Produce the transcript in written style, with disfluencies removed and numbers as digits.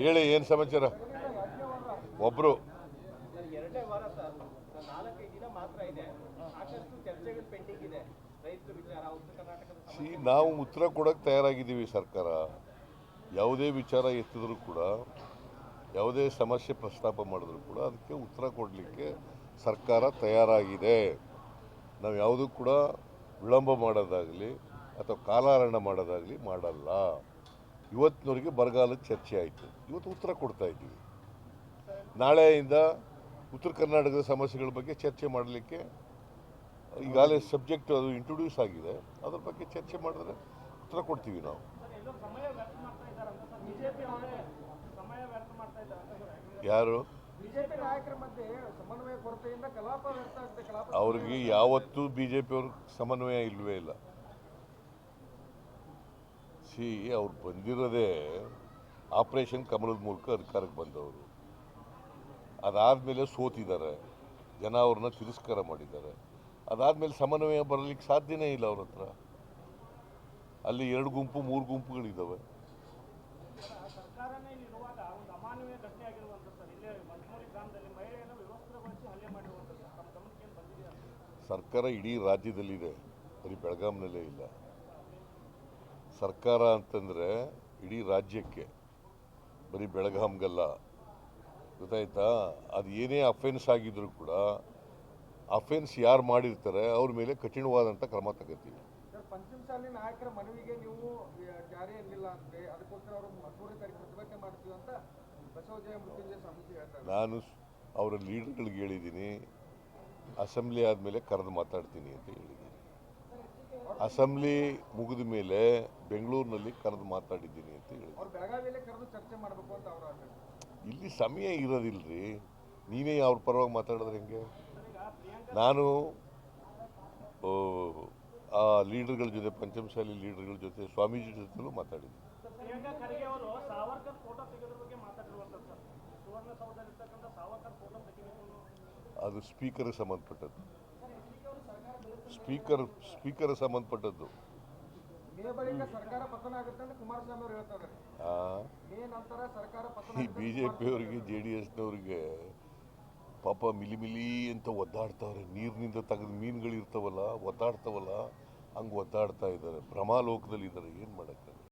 ಹೇಳಿ ಏನು ಸಮಾಚಾರ. ಒಬ್ರು ಎರಡನೇ ವಾರ ಸರ್, 4-5 ದಿನ ಮಾತ್ರ ಇದೆ. ಸಾಕಷ್ಟು ಚರ್ಚೆಗಳು ಪೆಂಡಿಂಗ್ ಇದೆ. ರೈತರ ವಿಚಾರ, ಉತ್ತರ ಕರ್ನಾಟಕದ ನಾವು ಉತ್ತರ ಕೊಡೋಕ್ಕೆ ತಯಾರಾಗಿದ್ದೀವಿ. ಸರ್ಕಾರ ಯಾವುದೇ ವಿಚಾರ ಎತ್ತಿದ್ರು ಕೂಡ, ಯಾವುದೇ ಸಮಸ್ಯೆ ಪ್ರಸ್ತಾಪ ಮಾಡಿದ್ರು ಕೂಡ ಅದಕ್ಕೆ ಉತ್ತರ ಕೊಡಲಿಕ್ಕೆ ಸರ್ಕಾರ ತಯಾರಾಗಿದೆ. ನಾವು ಯಾವುದೂ ಕೂಡ ವಿಳಂಬ ಮಾಡೋದಾಗಲಿ ಅಥವಾ ಕಾಲಹರಣ ಮಾಡೋದಾಗಲಿ ಮಾಡಲ್ಲ. ಇವತ್ತಿನವರೆಗೆ ಬರಗಾಲದ ಚರ್ಚೆ ಆಯಿತು, ಇವತ್ತು ಉತ್ತರ ಕೊಡ್ತಾ ಇದ್ದೀವಿ. ನಾಳೆಯಿಂದ ಉತ್ತರ ಕರ್ನಾಟಕದ ಸಮಸ್ಯೆಗಳ ಬಗ್ಗೆ ಚರ್ಚೆ ಮಾಡಲಿಕ್ಕೆ ಈಗಾಗಲೇ ಸಬ್ಜೆಕ್ಟ್ ಅದು ಇಂಟ್ರೊಡ್ಯೂಸ್ ಆಗಿದೆ. ಅದ್ರ ಬಗ್ಗೆ ಚರ್ಚೆ ಮಾಡಿದ್ರೆ ಉತ್ತರ ಕೊಡ್ತೀವಿ ನಾವು. ಯಾರು ಅವ್ರಿಗೆ ಯಾವತ್ತೂ ಬಿಜೆಪಿಯವ್ರಿಗೆ ಸಮನ್ವಯ ಇಲ್ಲವೇ ಇಲ್ಲ. ಅವ್ರು ಬಂದಿರೋದೇ ಆಪರೇಷನ್ ಕಮಲದ ಮೂಲಕ ಅಧಿಕಾರಕ್ಕೆ ಬಂದವರು. ಅದಾದಮೇಲೆ ಸೋತಿದ್ದಾರೆ, ಜನ ಅವ್ರನ್ನ ತಿರಸ್ಕಾರ ಮಾಡಿದ್ದಾರೆ. ಅದಾದಮೇಲೆ ಸಮನ್ವಯ ಬರಲಿಕ್ಕೆ ಸಾಧ್ಯನೇ ಇಲ್ಲ ಅವ್ರ ಹತ್ರ. ಅಲ್ಲಿ 2 ಗುಂಪು 3 ಗುಂಪುಗಳಿದ್ದಾವೆ. ಸರ್ಕಾರ ಇಡೀ ರಾಜ್ಯದಲ್ಲಿದೆ, ಬರೀ ಬೆಳಗಾಂನಲ್ಲೇ ಇಲ್ಲ. ಸರ್ಕಾರ ಅಂತಂದರೆ ಇಡೀ ರಾಜ್ಯಕ್ಕೆ, ಬರೀ ಬೆಳಗಾಂಗಲ್ಲ. ಗೊತ್ತಾಯ್ತಾ? ಅದು ಏನೇ ಅಫೆನ್ಸ್ ಆಗಿದ್ರು ಕೂಡ ಅಫೆನ್ಸ್ ಯಾರು ಮಾಡಿರ್ತಾರೆ ಅವ್ರ ಮೇಲೆ ಕಠಿಣವಾದಂಥ ಕ್ರಮ ತಗೋತೀವಿ. ಪಂಚಮಸಾಲಿ ನಾಯಕರ ಮನವಿಗೆ ನೀವು ಜಾರಿ ಅನ್ನಿಲ್ಲ ಅಂದರೆ ಅದಕ್ಕೋಸ್ಕರ ಅವರು 13ನೇ ತಾರೀಕು ಪ್ರತಿಭಟನೆ ಮಾಡ್ತೀವಿ ಅಂತ ಬಸವಜಯ ಮೃತ್ಯುಂಜಯ ಸ್ವಾಮೀಜಿ ಹೇಳ್ತಾರೆ. ನಾನು ಅವರ ಲೀಡರ್ಗಳಿಗೆ ಹೇಳಿದ್ದೀನಿ, ಅಸೆಂಬ್ಲಿ ಆದಮೇಲೆ ಕರೆದು ಮಾತಾಡ್ತೀನಿ ಅಂತ ಹೇಳಿದ್ದೀನಿ. ಅಸೆಂಬ್ಲಿ ಮುಗಿದ ಮೇಲೆ ಬೆಂಗಳೂರಿನಲ್ಲಿ ಕರೆದು ಮಾತಾಡಿದ್ದೀನಿ ಅಂತ ಹೇಳಿದ್ದೀನಿ. ಅವ್ರು ಬೆಳಗಾವಿಯಲ್ಲೇ ಕರೆದು ಚರ್ಚೆ ಮಾಡಬೇಕು ಅಂತ ಅವರು ಹೇಳ್ತಾರೆ. ಇಲ್ಲಿ ಸಮಯ ಇರೋದಿಲ್ಲರಿ, ನೀವೇ ಅವ್ರ ಪರವಾಗಿ ಮಾತಾಡಿದ್ರೆ ಹೆಂಗೆ? ನಾನು ಆ ಲೀಡರ್ಗಳ ಜೊತೆ, ಪಂಚಮಸಾಲಿ ಲೀಡರ್ಗಳ ಜೊತೆ, ಸ್ವಾಮೀಜಿ ಜೊತೆಲೂ ಮಾತಾಡಿದ್ದೀನಿ. ಅದು ಸ್ಪೀಕರ್ಗೆ ಸಂಬಂಧಪಟ್ಟದ್ದು. ಸ್ಪೀಕರ್ ಸಂಬಂಧಪಟ್ಟದ್ದು. ಈ ಬಿಜೆಪಿಯವರಿಗೆ, JDSನವ್ರಿಗೆ ಪಾಪ ಮಿಲಿ ಅಂತ ಒದ್ದಾಡ್ತಾವ್ರೆ. ನೀರಿನಿಂದ ತೆಗೆದು ಮೀನುಗಳಿರ್ತಾವಲ್ಲ, ಒದ್ದಾಡ್ತಾವಲ್ಲ, ಹಂಗೆ ಒದ್ದಾಡ್ತಾ ಇದ್ದಾರೆ. ಭ್ರಮಾಲೋಕದಲ್ಲಿ ಇದ್ದಾರೆ. ಏನು ಮಾಡೋಕ್ಕೆ?